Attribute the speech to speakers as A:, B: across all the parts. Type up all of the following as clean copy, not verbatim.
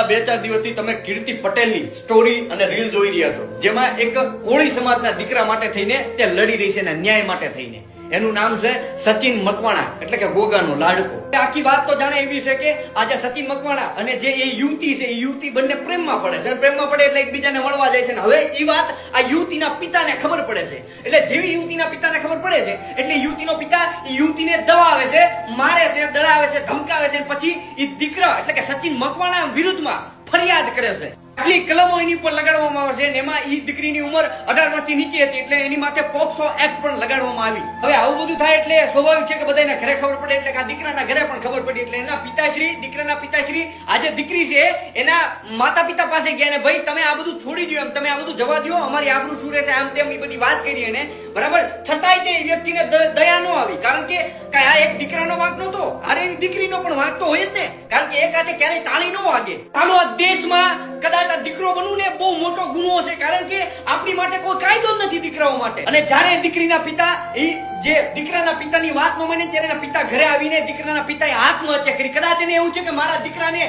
A: બે ચાર દિવસથી તમે કીર્તિ પટેલની સ્ટોરી અને રીલ જોઈ રહ્યા છો, જેમાં એક કોળી સમાજના દીકરા માટે થઈને તે લડી રહી છે અને ન્યાય માટે થઈને. એનું નામ છે સચિન મકવાણા, એટલે કે ગોગાનો લાડકો. આખી વાત તો જાણે એવી છે કે આજે સચિન મકવાણા અને જે એ યુવતી છે, એ યુવતી બંને પ્રેમમાં પડે છે. પ્રેમમાં પડે એટલે એકબીજાને મળવા જાય છે. હવે એ વાત આ યુવતીના પિતાને ખબર પડે છે. એટલે જેવી યુવતીના પિતાને ખબર પડે છે એટલે યુવતીનો પિતા એ યુવતીને દબાવે છે, મારે છે, દડાવે છે, ધમકાવે છે. પછી એ દીકરા એટલે કે સચિન મકવાણા વિરુદ્ધમાં ફરિયાદ કરે છે. આટલી કલમો એની પર લગાડવામાં આવે છે અને એમાં એ દીકરીની ઉંમર 18 વર્ષથી નીચે હતી, એટલે એની માથે પોક્સો એક્ટ પણ લગાડવામાં આવી. હવે આવું બધું થાય એટલે સ્વાભાવિક છે કે બધાના ઘરે ખબર પડે, એટલે કે આ દીકરાના ઘરે પણ ખબર પડી. એટલે એના પિતાશ્રી, દીકરાના પિતાશ્રી, આજે દીકરી છે એના માતા પિતા પાસે ગયા ને ભાઈ તમે આ બધું છોડી દો, એમ તમે આ બધું જવા દો, અમારી આબરૂ શું રહેશે, આમ તેમ એ બધી વાત કરી એને, બરાબર. છતાંય તે વ્યક્તિને દયા ન આવી, કારણ કે આ એક દીકરાનો વાંક નહોતો, અરે એની દીકરીનો પણ વાંક તો હોય જ ને, કારણ કે એક હાથે ક્યારેય તાળી ન વાગે. આનો આ દેશમાં કદાચ આ દીકરો બનવું ને બહુ મોટો ગુનો છે, કારણ કે આપણી માટે કોઈ કાયદો જ નથી દીકરાઓ માટે. અને જ્યારે દીકરીના પિતા એ જે દીકરાના પિતાની વાત ન માને ત્યારે એના પિતા ઘરે આવીને દીકરાના પિતાએ આત્મહત્યા કરી. કદાચ એને એવું છે કે મારા દીકરાને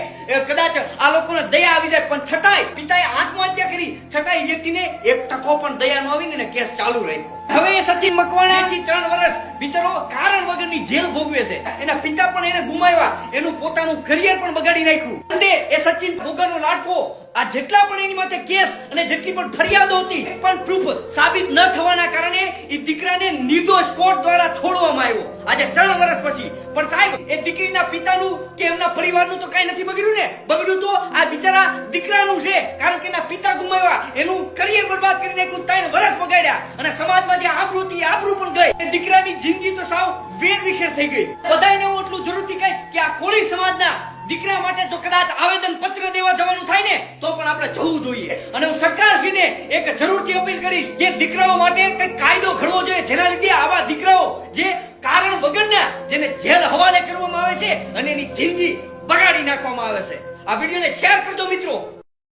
A: કદાચ આ લોકોને દયા આવી જાય, પણ છતાંય પિતાએ આત્મહત્યા કરી. છતાંય એ વ્યક્તિને એક ટકો પણ દયા ન આવીને કેસ ચાલુ રાખ્યો. હવે સચિન મકવાણા 3 વર્ષ બિચારો કારણ વગરની જેલ ભોગવે છે. એના પિતા પણ એને ગુમાવ્યા, એનું પોતાનું કરિયર પણ બગાડી નાખ્યું. અને એ સચિન ગોગાનો લાડકો આ જેટલા પણ એની માથે કેસ અને જેટલી પણ ફરિયાદો હતી પણ પ્રૂફ સાબિત ન થવાના કારણે એ દીકરાને નિર્દોષ કોર્ટ દ્વારા છોડવામાં આવ્યો આજે 3 વર્ષ પછી. પણ સાહેબ એ દીકરીના પિતાનું કે એમના પરિવારનું તો કઈ નથી બગડ્યું ને, બગડ્યું તો આ બિચારા દીકરાનું છે, કારણ કે એના પિતા ગુમાવ્યા, એનું કરિયર બરબાદ કરી નાખ્યું, 3 વર્ષ બગાડ્યા અને સમાજમાં જે આબરૂ હતી આબરૂ પણ ગઈ. દીકરાની જિંદગી તો સાવ વેરવિખેર થઈ ગઈ. બધાને હું એટલું જરૂરથી કહીશ કે આ કોળી સમાજના દીકરા માટે જો કદાચ આવેદન પત્ર દેવા જવાનું થાય ને તો પણ આપણે જવું જોઈએ. અને હું સરકારશ્રીને એક જરૂરથી અપીલ કરીશ કે દીકરાઓ માટે કંઈક કાયદો ઘડવો જોઈએ, જેના લીધે આવા દીકરાઓ જે કારણ વગરના જેને જેલ હવાલે કરવામાં આવે છે અને એની જિંદગી બગાડી નાખવામાં આવે છે. આ વિડીયોને શેર કરજો મિત્રો.